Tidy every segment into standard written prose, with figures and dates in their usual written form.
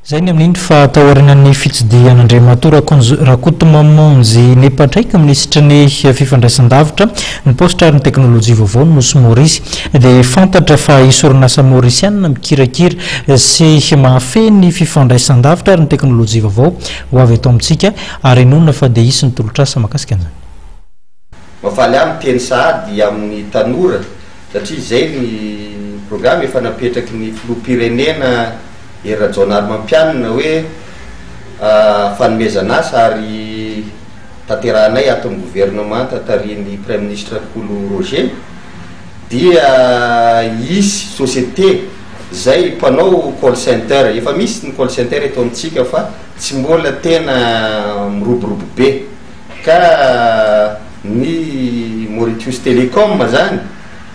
Zay ny amin'iny fa tahorinan'ny fitsidihan'Andriamato rakoto mamonjy nepatraika amin'ny sitrany fifandraisan-davitra ny postrariny teknôlôjia vaovao nosy Maurice dia fantatra fa isorinasa mauriciana mikirakira sy mahafeny fifandraisan-davitra ary ny teknôlôjia vaovao ho avy eto amintsika ary nonona fa dia isy ny tolotrasa mahakasika an'izany. Mafaly amin'ny teny sahady amin'ny tanora satria zay ny programme efa napetraky ny filoham-pirenena Rajonary mampianina hoe fanomezana asa ary tanterahanay ato amin'ny gouvernement tatarian'ny Premier ministre Kolo Roger dia isy société zay mpanao call center efa misy ny call center eto amintsika fa tsy mbola tena miroborobo be ka ny Mauritius Telecom zany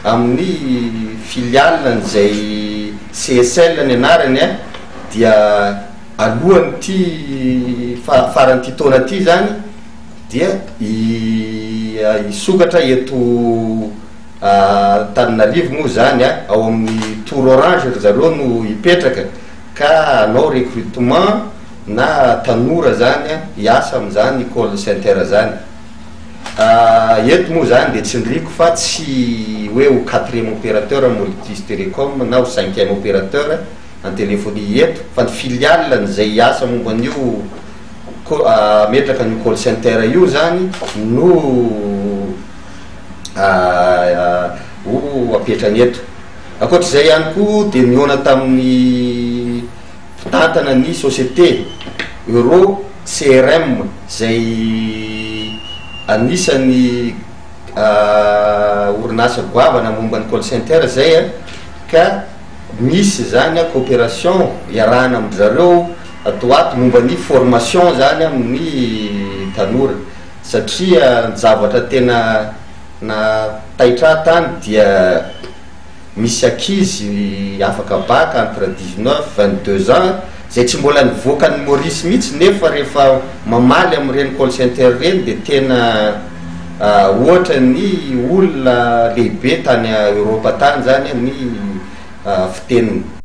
amin'ny filiale zay CSL ny anarany dia alohan'ny ty faran'ity taona ty zany dia isokatra eto Antananarivo moa zany ao amin'ny Tour Orange zareo no ipetraka ka anao recrutement na tanora zany hiasa amin'izany call center zany. Eto moa zany dia tsindriko fa tsy hoe ho 4e opérateur Mauritius Telecom na ho 5e opérateur en téléphonie eto fa ny filiale n'izay asa momba an'io metraka ny call center io zany no ho apetrany eto. Ankoatr'izay ihany koa dia niona tamin'ny fitantana ny société Euro CRM zay anisany orinasa goavana momba ny call center zay ka misy zany coopération iarahana amin'ny zareo atao ato momba ny formation zany amin'ny tanora satria zavatra tena na taitra tany dia misy ankizy afaka baka entre 19-22 ans zay tsy mbola nivoaka ny Maurice mihitsy nefa rehefa mamaly amin'ireny call center reny dia tena ohatra ny olona lehibe tany Europa tany zany ny fiteniny.